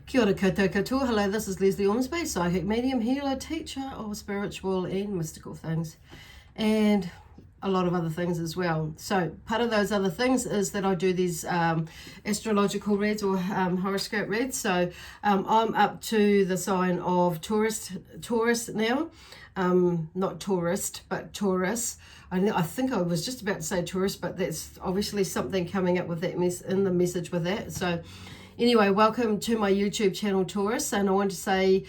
Kia ora koutou katoa. Hello, this is Lesley Ormsby, psychic medium, healer, teacher of spiritual and mystical things, and a lot of other things as well. So part of those other things is that I do these astrological reads or horoscope reads. So I'm up to the sign of Taurus now. Not tourist, but Taurus. I think I was just about to say tourist, but that's obviously something coming up with that in the message with that. So anyway, welcome to my YouTube channel, Taurus. And I want to say,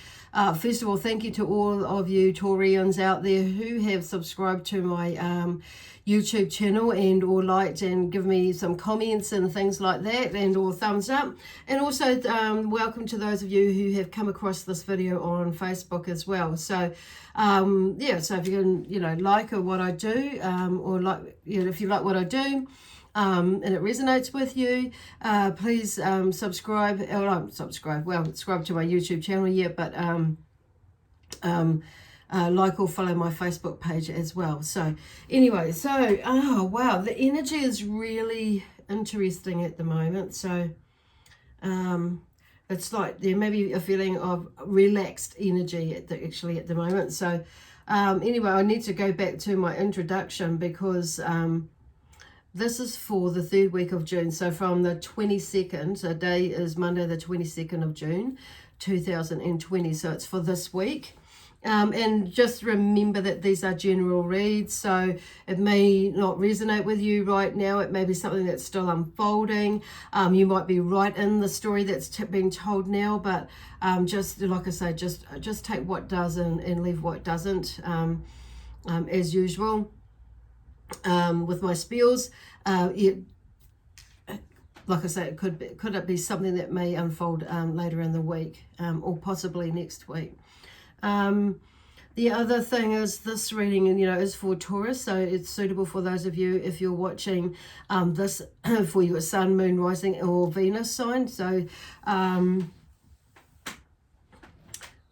first of all, thank you to all of you Taurians out there who have subscribed to my YouTube channel and or liked and give me some comments and things like that, and or thumbs up. And also welcome to those of you who have come across this video on Facebook as well. So yeah, so if you can, like what I do, or like, if you like what I do, and it resonates with you, please subscribe, or not subscribe, well, subscribe to my YouTube channel yet, but like or follow my Facebook page as well. So anyway, so oh wow, the energy is really interesting at the moment. So it's like there may be a feeling of relaxed energy at the moment. So anyway, I need to go back to my introduction because this is for the third week of June. So from the 22nd, so day is Monday the 22nd of June 2020. So it's for this week. And just remember that these are general reads, so it may not resonate with you right now. It may be something that's still unfolding. You might be right in the story that's being told now, but just like I say, just take what does and leave what doesn't, as usual. With my spells, like I say, could it be something that may unfold later in the week, or possibly next week. The other thing is this reading, is for Taurus, so it's suitable for those of you if you're watching this for your sun, moon, rising, or Venus sign. So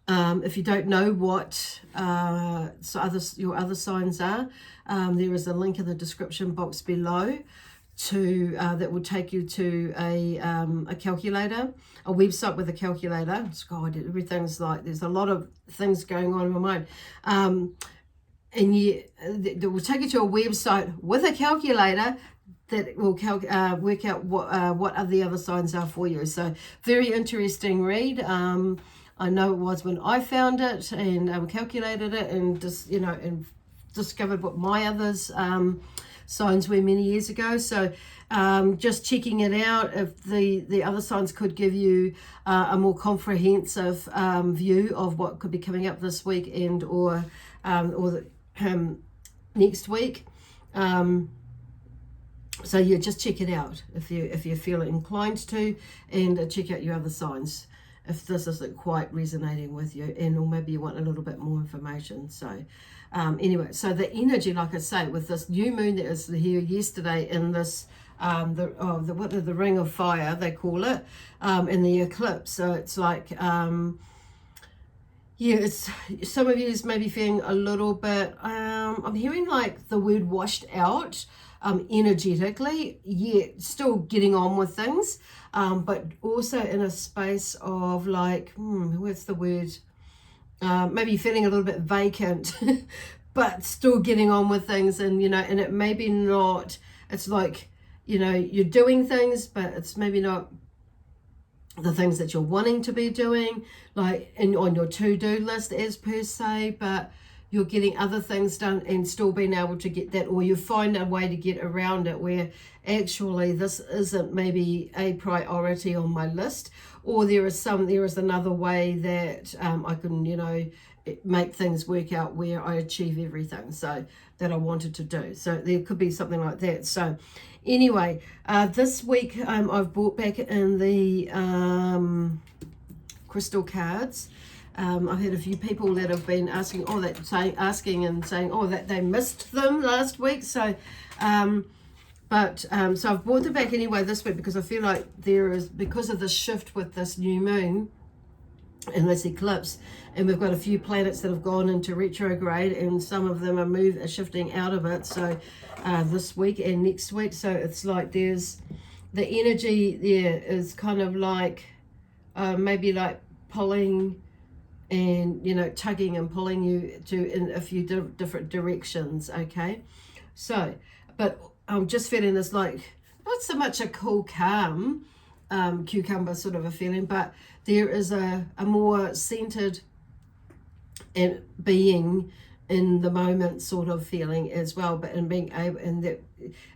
if you don't know what your other signs are, there is a link in the description box below to that will take you to a calculator, a website with a calculator. God, everything's like, there's a lot of things going on in my mind. And that will take you to a website with a calculator that will work out what the other signs are for you. So very interesting read. I know it was when I found it and calculated it and just and discovered what my others signs were many years ago. So just checking it out, if the other signs could give you a more comprehensive view of what could be coming up this week and or next week. So yeah, just check it out if you feel inclined to, and check out your other signs if this isn't quite resonating with you, and or maybe you want a little bit more information. So anyway, so the energy, like I say, with this new moon that is here yesterday in this the ring of fire, they call it, in the eclipse. So it's like yeah, it's some of you is maybe feeling a little bit I'm hearing like the word washed out energetically, yet still getting on with things, but also in a space of like, what's the word? Maybe feeling a little bit vacant, but still getting on with things. And, and it maybe not, it's like, you're doing things, but it's maybe not the things that you're wanting to be doing, like on your to-do list as per se, but you're getting other things done and still being able to get that, or you find a way to get around it where actually this isn't maybe a priority on my list, or there is another way that I can, make things work out where I achieve everything so that I wanted to do. So there could be something like that. So anyway, this week I've brought back in the crystal cards. I've had a few people that have been asking, that they missed them last week. So, so I've brought them back anyway this week because I feel like because of the shift with this new moon and this eclipse, and we've got a few planets that have gone into retrograde, and some of them are shifting out of it. So this week and next week. So it's like there's the energy there is kind of like maybe like pulling and, you know, tugging and pulling you in a few different directions, okay? So, but I'm just feeling this like, not so much a cool, calm cucumber sort of a feeling, but there is a more centered and being in the moment sort of feeling as well, but in being able, and that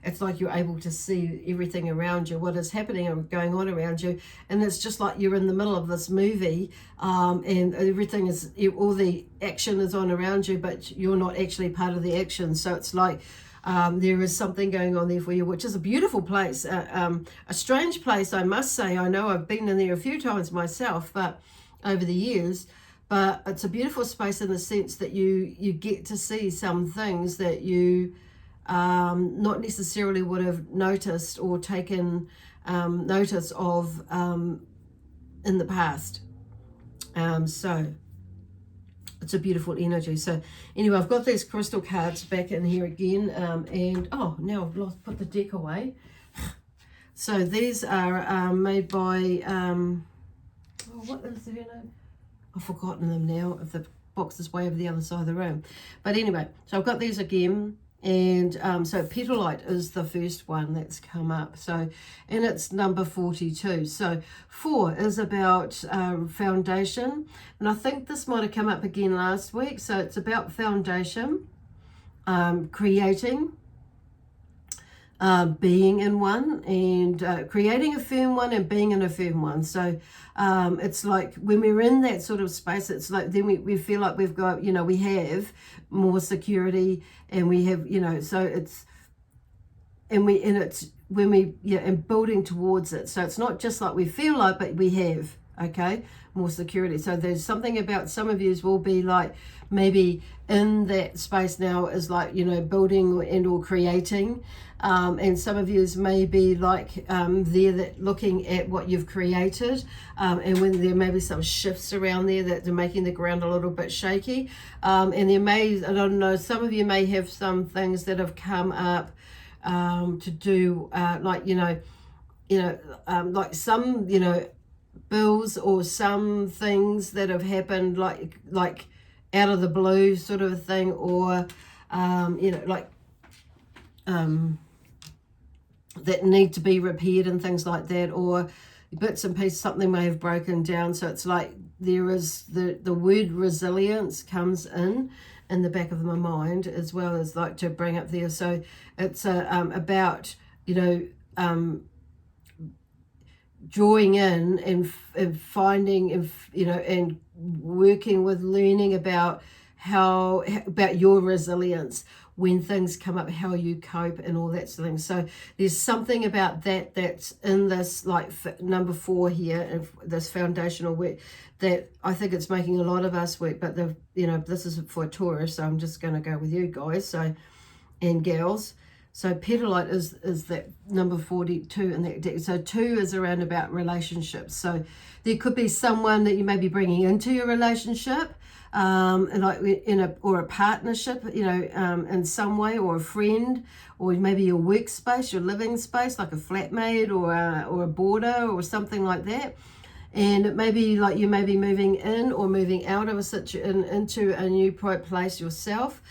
it's like you're able to see everything around you, what is happening and going on around you, and it's just like you're in the middle of this movie, and everything is, all the action is on around you, but you're not actually part of the action. So it's like there is something going on there for you, which is a beautiful place, a strange place, I must say. I know I've been in there a few times myself, but over the years. But it's a beautiful space in the sense that you get to see some things that you not necessarily would have noticed or taken notice of in the past. So it's a beautiful energy. So anyway, I've got these crystal cards back in here again, and oh, now I've lost, put the deck away. So these are made by what is the name? I've forgotten them now, if the box is way over the other side of the room. But anyway, so I've got these again, and so Petalite is the first one that's come up. So, and it's number 42. So 4 is about foundation, and I think this might have come up again last week. So it's about foundation, creating, being in one, and creating a firm one and being in a firm one. So it's like when we're in that sort of space, it's like then we feel like we've got, you know, we have more security, and we have, you know, so it's, and it's when we, yeah, and building towards it. So it's not just like we feel like, but we have, okay, more security. So there's something about some of yous will be like maybe in that space now is like, you know, building and or creating, and some of yous may be like there that looking at what you've created, and when there may be some shifts around there that are making the ground a little bit shaky, and there may, I don't know, some of you may have some things that have come up to do like, you know, like some, you know, bills or some things that have happened like out of the blue sort of a thing, or you know, like that need to be repaired and things like that, or bits and pieces, something may have broken down. So it's like there is the word resilience comes in the back of my mind, as well as like to bring up there. So it's about, you know, drawing in and finding, and, you know, and working with learning about about your resilience when things come up, how you cope and all that sort of thing. So there's something about that that's in this like number 4 here, and this foundational work that I think it's making a lot of us work. But the, you know, this is for Taurus, so I'm just going to go with you guys, so, and gals. So Petalite is that number 42 in that deck. So 2 is around about relationships. So there could be someone that you may be bringing into your relationship, and like in a partnership, you know, in some way, or a friend, or maybe your workspace, your living space, like a flatmate or a boarder or something like that. And it may be like you may be moving in or moving out of a situation into a new place yourself.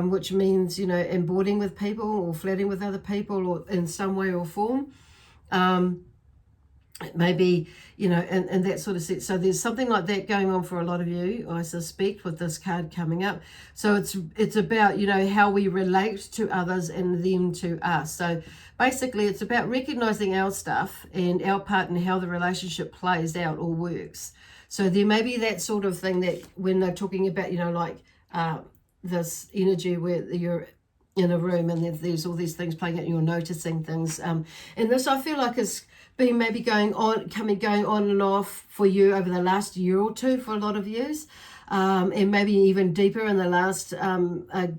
Which means, you know, and boarding with people or flirting with other people, or in some way or form. Maybe, you know, and that sort of sense. So there's something like that going on for a lot of you, I suspect, with this card coming up. So it's about, you know, how we relate to others and them to us. So basically it's about recognizing our stuff and our part and how the relationship plays out or works. So there may be that sort of thing that when they're talking about, you know, like this energy where you're in a room and there's all these things playing out and you're noticing things, and this I feel like has been maybe going on and off for you over the last year or two for a lot of years, and maybe even deeper in the last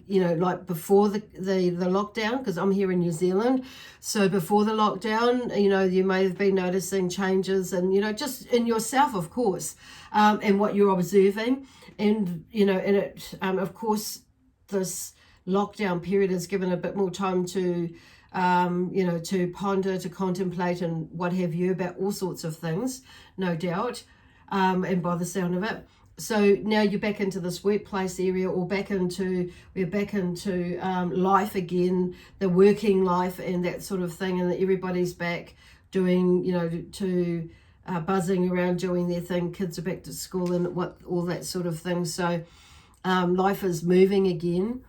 you know, like before the lockdown, because I'm here in New Zealand. So before the lockdown, you know, you may have been noticing changes, and, you know, just in yourself, of course, and what you're observing. And, you know, and it, of course, this lockdown period has given a bit more time to you know, to ponder, to contemplate and what have you about all sorts of things, no doubt, and by the sound of it. So now you're back into this workplace area, or we're back into life again, the working life and that sort of thing, and everybody's back doing, you know, to buzzing around doing their thing. Kids are back to school and what all that sort of thing. So life is moving again.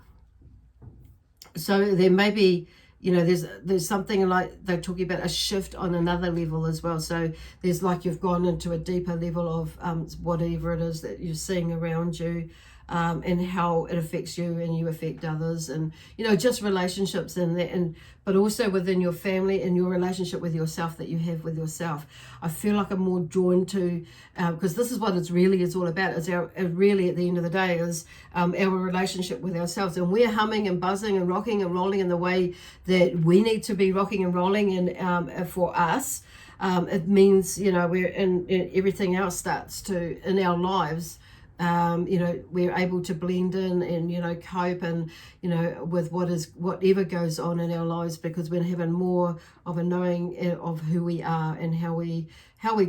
So there may be, you know, there's something like they're talking about a shift on another level as well. So there's like you've gone into a deeper level of whatever it is that you're seeing around you, and how it affects you and you affect others, and, you know, just relationships and that, and but also within your family and your relationship with yourself that you have with yourself. I feel like I'm more drawn to, because this is what it's really is all about. It's really at the end of the day is our relationship with ourselves, and we're humming and buzzing and rocking and rolling in the way that we need to be rocking and rolling, and for us, it means, you know, we're in everything else starts to in our lives. You know, we're able to blend in and, you know, cope and, you know, with whatever goes on in our lives, because we're having more of a knowing of who we are and how we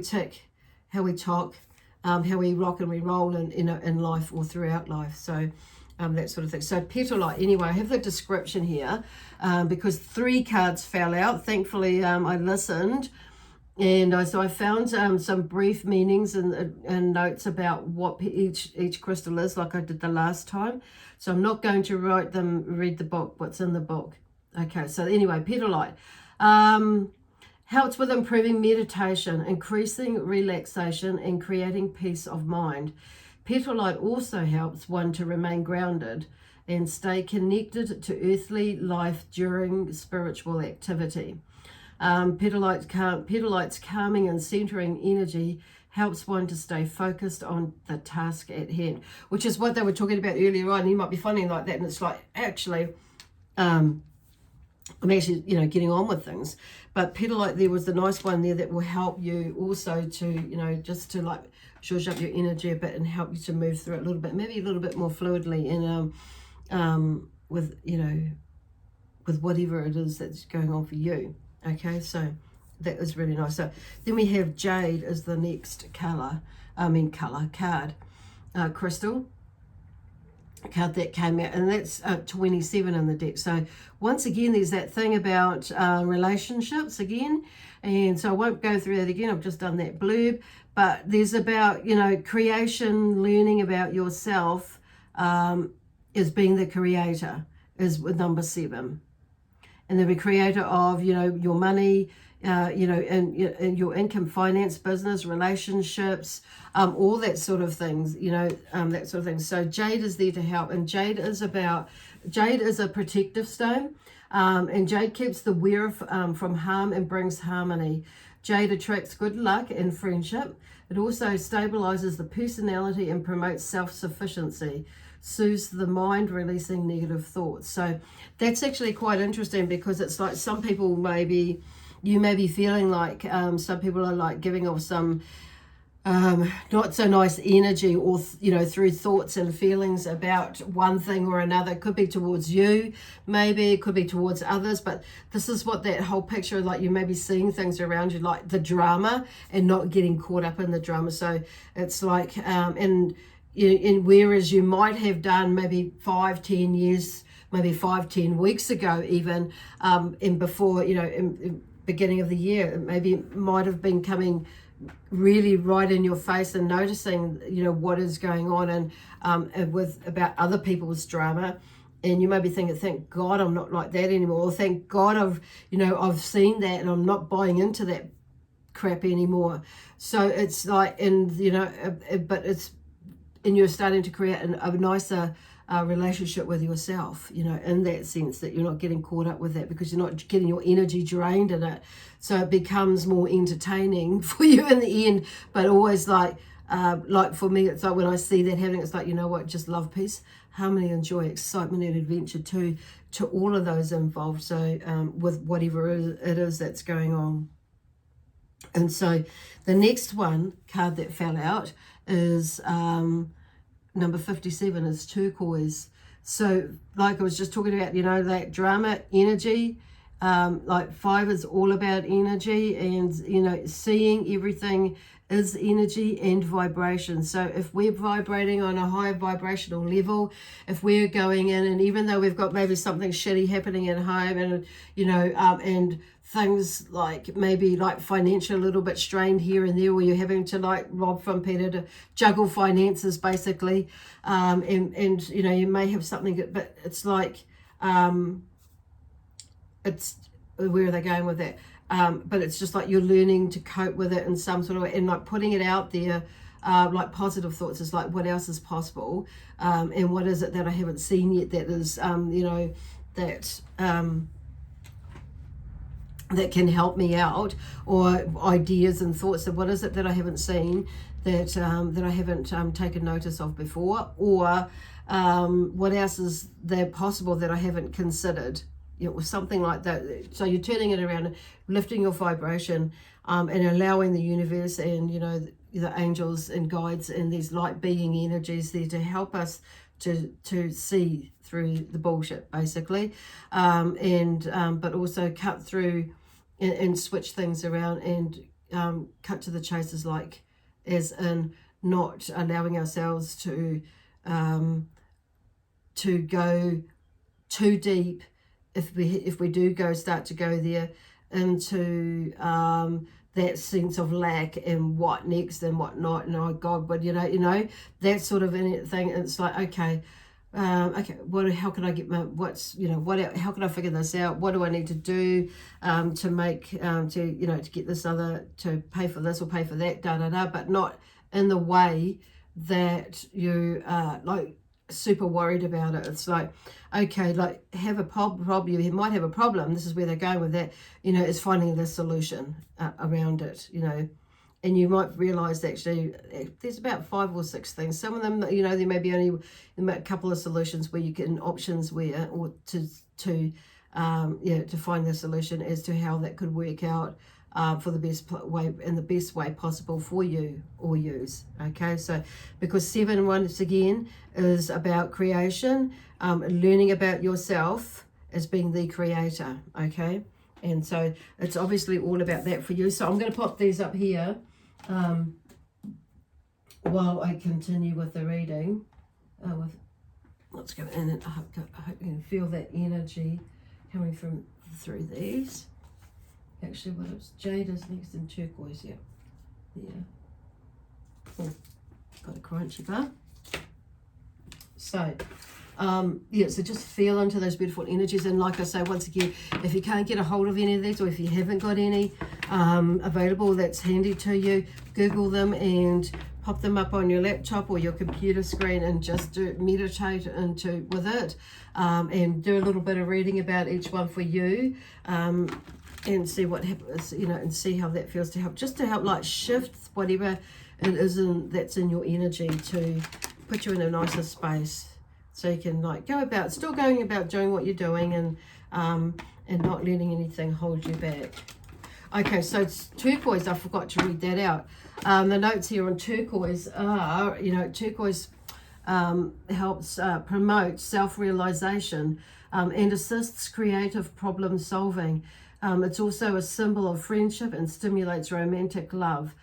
tick, how we talk, how we rock and we roll in life or throughout life. So that sort of thing. So petalite, anyway, I have the description here because 3 cards fell out. Thankfully, I listened. And so I found some brief meanings and notes about what each crystal is, like I did the last time. So I'm not going to read the book, what's in the book. Okay, so anyway, petalite helps with improving meditation, increasing relaxation, and creating peace of mind. Petalite also helps one to remain grounded and stay connected to earthly life during spiritual activity. Petalite's calming and centering energy helps one to stay focused on the task at hand, which is what they were talking about earlier on. You might be finding like that, and it's like, actually, I'm actually, you know, getting on with things. But petalite, there was the nice one there that will help you also to, you know, just to like zhuzh up your energy a bit and help you to move through it a little bit, maybe a little bit more fluidly, and with, you know, with whatever it is that's going on for you. Okay, so that is really nice. So then we have jade as the next card, crystal card that came out, and that's 27 in the deck. So once again, there's that thing about relationships again, and so I won't go through that again. I've just done that blurb, but there's about, you know, creation, learning about yourself, is being the creator, is with number 7. And the creator of, you know, your money, you know, and your income, finance, business, relationships, all that sort of things, you know, that sort of thing. So jade is there to help, and jade is a protective stone, and jade keeps the wearer from harm and brings harmony. Jade attracts good luck and friendship. It also stabilizes the personality and promotes self-sufficiency. Soothes the mind, releasing negative thoughts. So that's actually quite interesting, because it's like some people you may be feeling like some people are like giving off some not so nice energy, or, you know, through thoughts and feelings about one thing or another. It could be towards you, maybe it could be towards others, but this is what that whole picture, like you may be seeing things around you, like the drama, and not getting caught up in the drama. So it's like and whereas you might have done maybe 5-10 years, maybe 5-10 weeks ago even, and before, you know, in beginning of the year, maybe might have been coming really right in your face and noticing, you know, what is going on, and with about other people's drama. And you may be thinking, thank God I'm not like that anymore, or thank God I've seen that and I'm not buying into that crap anymore. So it's like, and, you know, but it's, and you're starting to create a nicer relationship with yourself, you know, in that sense that you're not getting caught up with that, because you're not getting your energy drained in it. So it becomes more entertaining for you in the end, but always like for me, it's like when I see that happening, it's like, you know what, just love, peace, harmony, and joy, excitement and adventure to all of those involved. So with whatever it is that's going on. And so the next card that fell out is number 57, is turquoise. So like I was just talking about, you know, that drama energy, Like 5 is all about energy, and you know, seeing everything is energy and vibration. So if we're vibrating on a high vibrational level, if we're going in, and even though we've got maybe something shitty happening at home, and you know, and things like maybe like financial, a little bit strained here and there, where you're having to like rob from Peter to juggle finances basically, and you know, you may have something, but it's like it's, where are they going with that? But it's just like you're learning to cope with it in some sort of way, and like putting it out there, like positive thoughts is like, what else is possible, and what is it that I haven't seen yet that is, you know, that that can help me out, or ideas and thoughts of what is it that I haven't seen, that that I haven't taken notice of before, or what else is there possible that I haven't considered, you know, something like that. So you're turning it around, lifting your vibration, and allowing the universe and, you know, the angels and guides and these light being energies there to help us to see through the bullshit basically, but also cut through and switch things around, and cut to the chase, like as in not allowing ourselves to go too deep, if we do start to go there into that sense of lack and what next and what not, and oh God, but you know that sort of thing. It's like, okay, how can I get my, how can I figure this out? What do I need to do to make to get this other, to pay for this or pay for that, but not in the way that you like super worried about it. It's like, okay, like have a problem, you might have a problem, this is where they're going with that, you know, is finding the solution around it, you know. And you might realize actually there's about 5 or 6 things. Some of them, you know, there may be only a couple of solutions where you get options where, or to find the solution as to how that could work out for the best way, in the best way possible for you or use. Okay, so because 7 once again is about creation, learning about yourself as being the creator. Okay, and so it's obviously all about that for you. So I'm going to pop these up here while I continue with the reading. Let's go in, and I hope you can feel that energy coming from through these. Actually, what it's jade is next in turquoise. Yeah. Oh, got a crunchy bar. So so just feel into those beautiful energies. And like I say, once again, if you can't get a hold of any of these, or if you haven't got any available that's handy to you, Google them and pop them up on your laptop or your computer screen, and just meditate with it, and do a little bit of reading about each one for you, and see what happens, you know, and see how that feels, to help like shift whatever it is that's in your energy, to put you in a nicer space, so you can like still going about doing what you're doing, and not letting anything hold you back. Okay, so it's turquoise. I forgot to read that out. The notes here on turquoise are, you know, turquoise helps promote self-realization and assists creative problem solving. It's also a symbol of friendship and stimulates romantic love.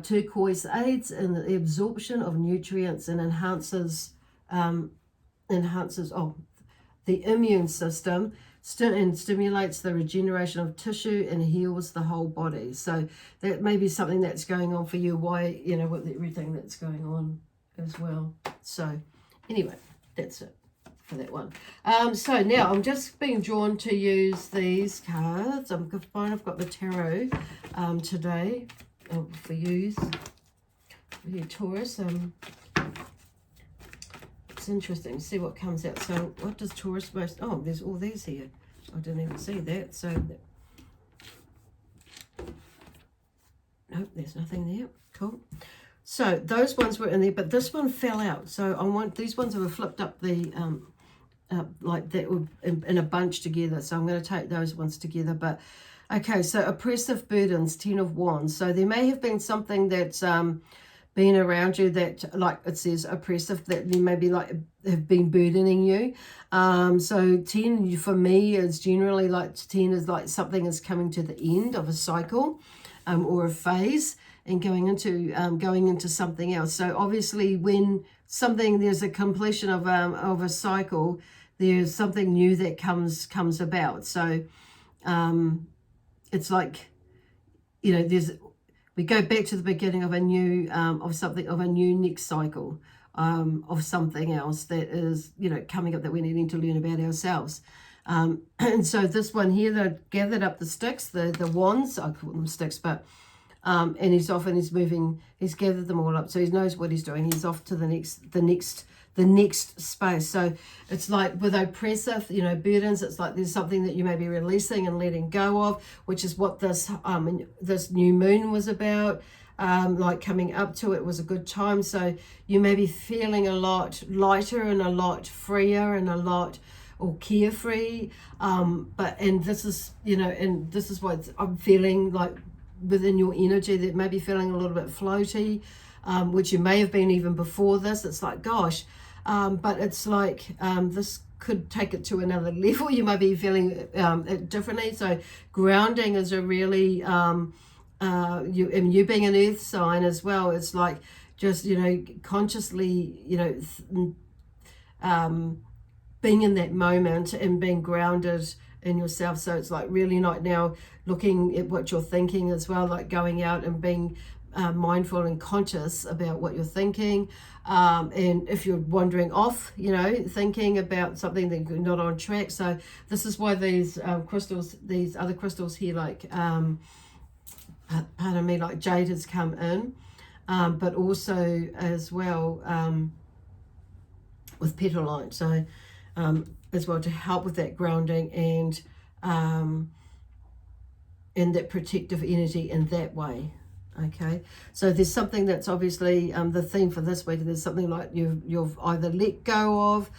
Turquoise aids in the absorption of nutrients and enhances the immune system, and stimulates the regeneration of tissue and heals the whole body. So that may be something that's going on for you, why, you know, with everything that's going on as well. So anyway, that's it for that one. So now I'm just being drawn to use these cards. I've got the tarot today for you Taurus. It's interesting to see what comes out. So what does Taurus most... Oh, there's all these here. I didn't even see that. So nope, there's nothing there. Cool. So those ones were in there, but this one fell out. So I want these ones have flipped up the like that in a bunch together. So I'm going to take those ones together. But okay, so oppressive burdens, 10 of Wands. So there may have been something that's been around you that, like it says, oppressive, that you maybe like have been burdening you. So 10 for me is generally like 10 is like something is coming to the end of a cycle or a phase and going into something else. So obviously when there's a completion of a cycle, there's something new that comes about. So it's like, you know, we go back to the beginning of a new of a new next cycle of something else that is, you know, coming up that we're needing to learn about ourselves. And so this one here, they gathered up the sticks, the wands, I call them sticks, but and he's off and he's moving, he's gathered them all up, so he knows what he's doing. He's off to the next space. So it's like with oppressive, you know, burdens, it's like there's something that you may be releasing and letting go of, which is what this new moon was about. Like coming up to it was a good time. So you may be feeling a lot lighter and a lot freer and a lot or carefree. And this is, you know, and this is what I'm feeling like within your energy, that may be feeling a little bit floaty, which you may have been even before this. It's like, gosh, but it's like this could take it to another level. You might be feeling it differently. So grounding is a really you being an earth sign as well, it's like just, you know, consciously, you know, being in that moment and being grounded in yourself. So it's like really not now looking at what you're thinking as well, like going out and being mindful and conscious about what you're thinking. And if you're wandering off, you know, thinking about something that you're not on track. So this is why these crystals, these other crystals here, like pardon me, like jade has come in, but also as well with petalite. So as well to help with that grounding and that protective energy in that way. Okay, so there's something that's obviously the theme for this week. There's something like you've either let go of,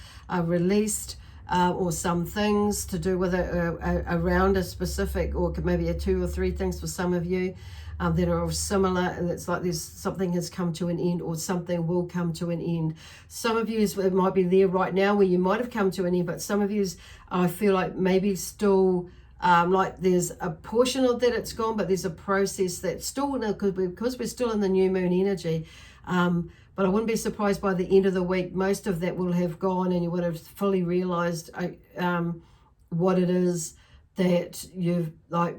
released, or some things to do with around a specific, or maybe 2 or 3 things for some of you that are similar, and it's like there's something has come to an end or something will come to an end. Some of you, it might be there right now where you might have come to an end, but some of you, I feel like maybe still like there's a portion of that it's gone, but there's a process that's still, because we're still in the new moon energy, but I wouldn't be surprised by the end of the week most of that will have gone and you would have fully realized what it is that you've like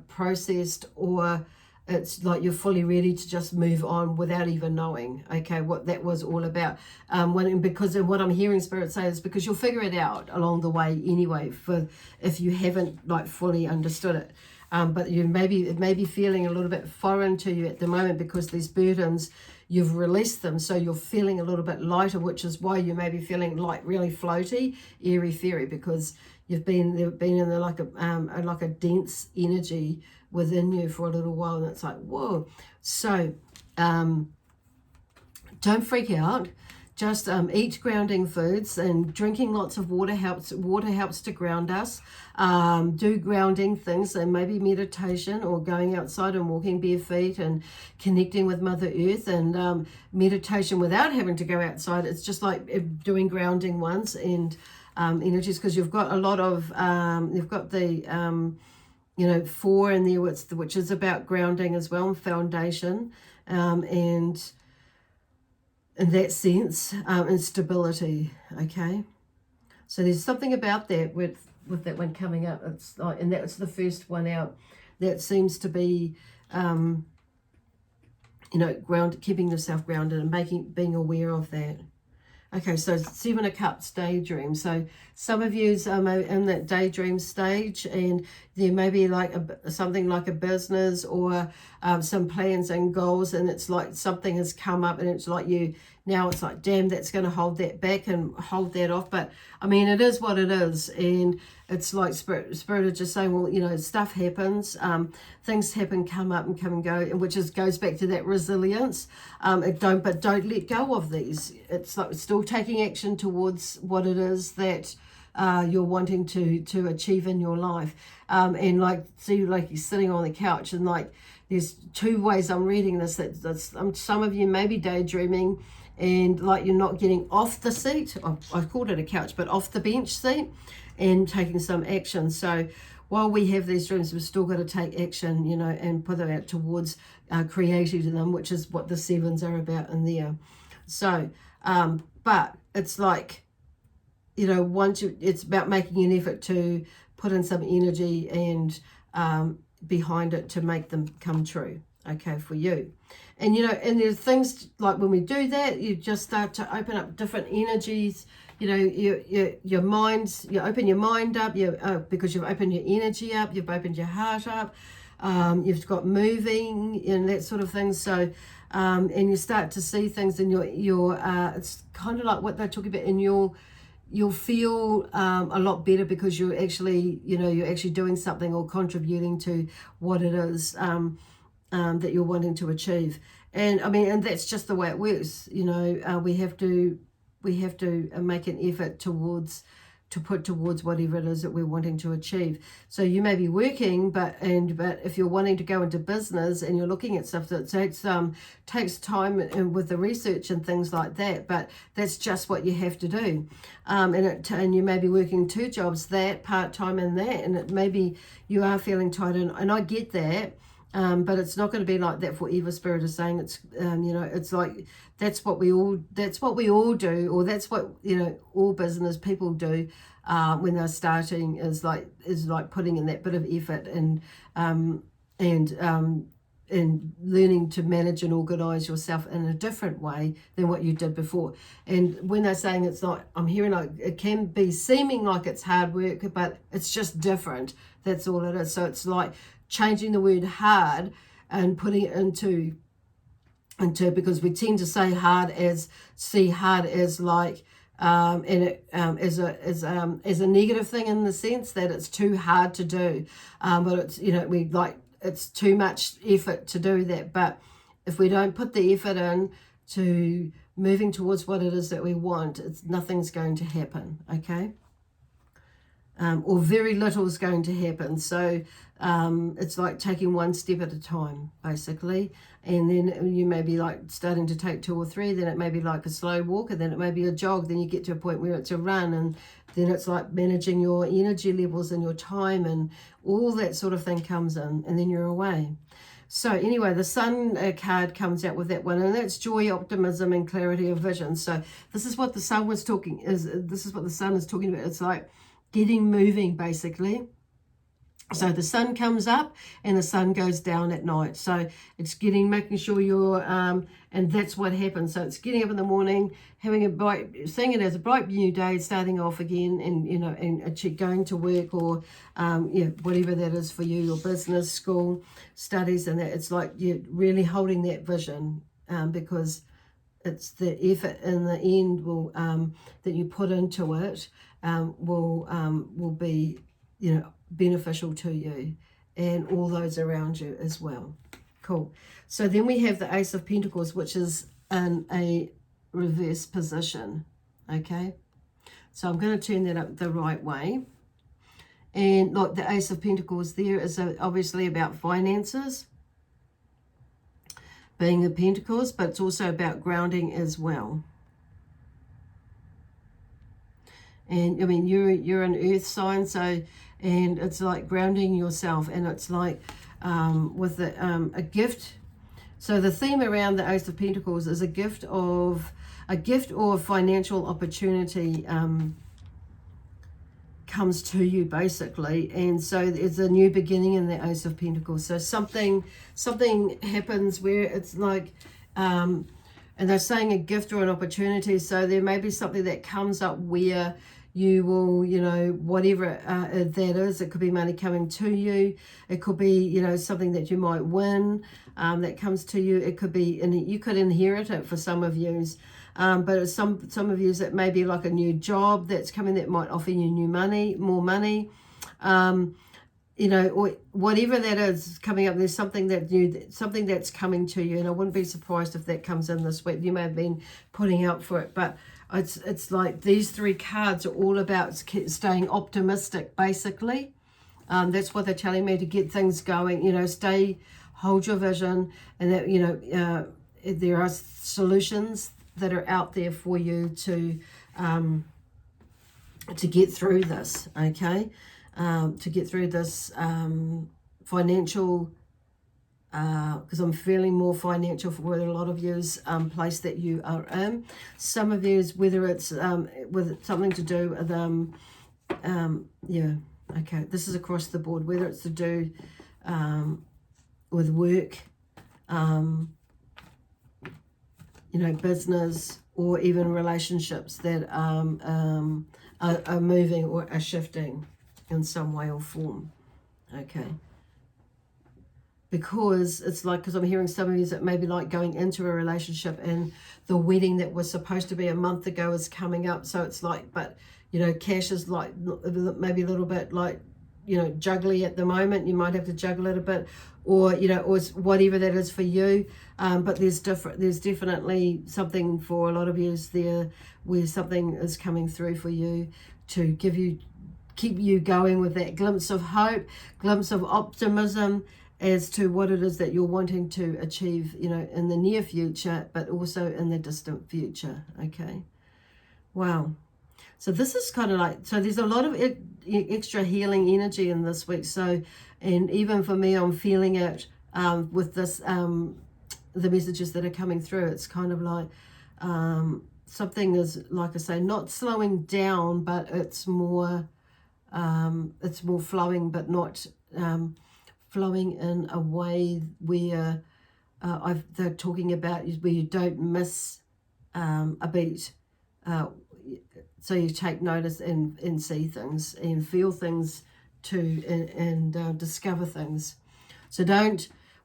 processed, or it's like you're fully ready to just move on without even knowing, okay, what that was all about. Because what I'm hearing Spirit say is because you'll figure it out along the way anyway, for if you haven't like fully understood it. But it may be feeling a little bit foreign to you at the moment because these burdens, you've released them, so you're feeling a little bit lighter, which is why you may be feeling like really floaty, airy fairy, because you've been in like a dense energy within you for a little while, and it's like, whoa. So don't freak out. Just eat grounding foods, and drinking lots of water helps. Water helps to ground us. Do grounding things, and maybe meditation or going outside and walking bare feet and connecting with Mother Earth, and meditation without having to go outside. It's just like doing grounding ones and energies, because you've got a lot of you've got the 4 in there, which is about grounding as well, and foundation, and in that sense, and stability. Okay, so there's something about that with that one coming up. It's like, and that's the first one out, that seems to be keeping yourself grounded and being aware of that. Okay, so 7 of Cups, daydream. So some of you are in that daydream stage, and there may be like something like a business or some plans and goals, and it's like something has come up, and it's like now it's like, damn, that's going to hold that back and hold that off. But I mean, it is what it is, and it's like spirit is just saying, well, stuff happens, things happen, come up and come and go, which goes back to that resilience. Don't let go of these. It's like still taking action towards what it is that you're wanting to achieve in your life. And like, see, like you're sitting on the couch, and like there's two ways I'm reading this. Some of you may be daydreaming and like you're not getting off the seat. I called it a couch, but off the bench seat and taking some action. So while we have these dreams, we've still got to take action, you know, and put it out towards creating them, which is what the sevens are about in there. So, but it's like, you know, it's about making an effort to put in some energy and behind it to make them come true, okay, for you. And, you know, and there's things like when we do that, you just start to open up different energies, you know, your minds, you open your mind up, because you've opened your energy up, you've opened your heart up, you've got moving and that sort of thing. So, and you start to see things in your it's kind of like what they're talking about in you'll feel a lot better because you're actually, you know, you're actually doing something or contributing to what it is that you're wanting to achieve. And I mean, and that's just the way it works. You know, we have to make an effort to put towards whatever it is that we're wanting to achieve. So you may be working, but if you're wanting to go into business and you're looking at stuff that takes time and with the research and things like that, but that's just what you have to do. And you may be working two jobs, that part-time and that, and it maybe you are feeling tired, and I get that. But it's not going to be like that forever. Spirit is saying it's, you know, it's like that's what we all do, or that's what, you know, all business people do when they're starting is like putting in that bit of effort and learning to manage and organize yourself in a different way than what you did before. And when they're saying it's not, I'm hearing like it can be seeming like it's hard work, but it's just different. That's all it is. So it's like changing the word hard and putting it into because we tend to see hard as like as a negative thing in the sense that it's too hard to do, but it's, you know, we like it's too much effort to do that. But if we don't put the effort in to moving towards what it is that we want, nothing's going to happen, okay? Or very little is going to happen. So it's like taking one step at a time, basically. And then you may be like starting to take 2 or 3, then it may be like a slow walk, and then it may be a jog, then you get to a point where it's a run, and then it's like managing your energy levels and your time, and all that sort of thing comes in, and then you're away. So anyway, the Sun card comes out with that one, and that's joy, optimism, and clarity of vision. So this is what the Sun is talking about. It's like getting moving, basically. So the sun comes up and the sun goes down at night. So it's making sure you're, and that's what happens. So it's getting up in the morning, seeing it as a bright new day, starting off again, and, you know, and going to work or, whatever that is for you, your business, school, studies, and that. It's like you're really holding that vision, because it's the effort in the end that you put into it will be, you know, beneficial to you and all those around you as well. Cool. So then we have the Ace of Pentacles, which is in a reverse position. Okay. So I'm going to turn that up the right way. And like the Ace of Pentacles there is obviously about finances, being the Pentacles, but it's also about grounding as well. And I mean, you're an earth sign, so, and it's like grounding yourself, and it's like with a gift. So the theme around the Ace of Pentacles is a gift or financial opportunity comes to you, basically. And so there's a new beginning in the Ace of Pentacles. So something happens where it's like, and they're saying a gift or an opportunity. So there may be something that comes up where you will, you know, whatever that is, it could be money coming to you. It could be, you know, something that you might win that comes to you. It could be, and you could inherit it for some of you. But some of you, it may be like a new job that's coming that might offer you more money. You know, or whatever that is coming up, there's something that new, something that's coming to you. And I wouldn't be surprised if that comes in this week. You may have been putting out for it, but it's like these 3 cards are all about staying optimistic, basically. That's what they're telling me, to get things going, you know, hold your vision, and that, you know, there are solutions that are out there for you to get through this, okay? To get through this financial, because I'm feeling more financial for a lot of you's place that you are in. Some of you's, whether it's with something to do with, yeah, okay, this is across the board, whether it's to do with work, you know, business, or even relationships that are moving or are shifting in some way or form, okay? Because it's like, because I'm hearing some of you that maybe like going into a relationship and the wedding that was supposed to be a month ago is coming up. So it's like, but, you know, cash is like maybe a little bit like, you know, juggly at the moment. You might have to juggle it a bit, or, you know, or whatever that is for you. But there's definitely something for a lot of you there where something is coming through for you to keep you going with that glimpse of hope, glimpse of optimism as to what it is that you're wanting to achieve, you know, in the near future, but also in the distant future, okay? Wow. So this is kind of like, so there's a lot of extra healing energy in this week. So, and even for me, I'm feeling it with this, the messages that are coming through. It's kind of like something is, like I say, not slowing down, but it's more flowing, but not flowing in a way where they're talking about where you don't miss a beat. So you take notice and see things and feel things too, and discover things. So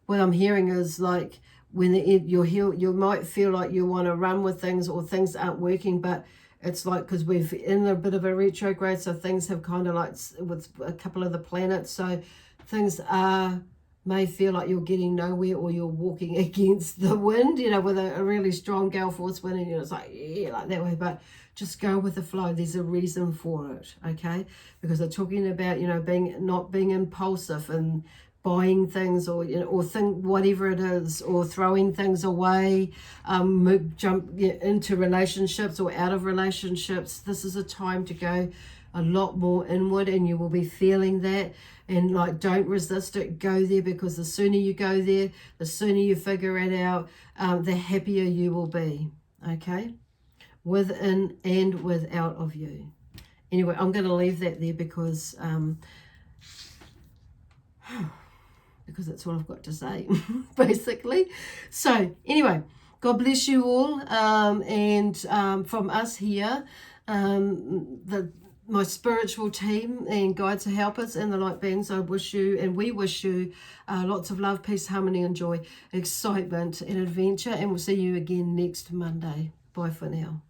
what I'm hearing is like when you might feel like you want to run with things, or things aren't working, but it's like, because we're in a bit of a retrograde, so things have kind of like, with a couple of the planets, so things may feel like you're getting nowhere, or you're walking against the wind, you know, with a really strong gale force wind, and you know, it's like, yeah, like that way. But just go with the flow. There's a reason for it, okay? Because they're talking about, you know, not being impulsive and buying things, or, you know, or whatever it is, or throwing things away, jump into relationships or out of relationships. This is a time to go a lot more inward, and you will be feeling that. And like, don't resist it, go there, because the sooner you go there, the sooner you figure it out, the happier you will be, okay? Within and without of you. Anyway, I'm going to leave that there because that's all I've got to say, basically. So anyway, God bless you all, and from us here, my spiritual team and guides and helpers and the light beings, I wish you, and we wish you, lots of love, peace, harmony, and joy, excitement and adventure, and we'll see you again next Monday. Bye for now.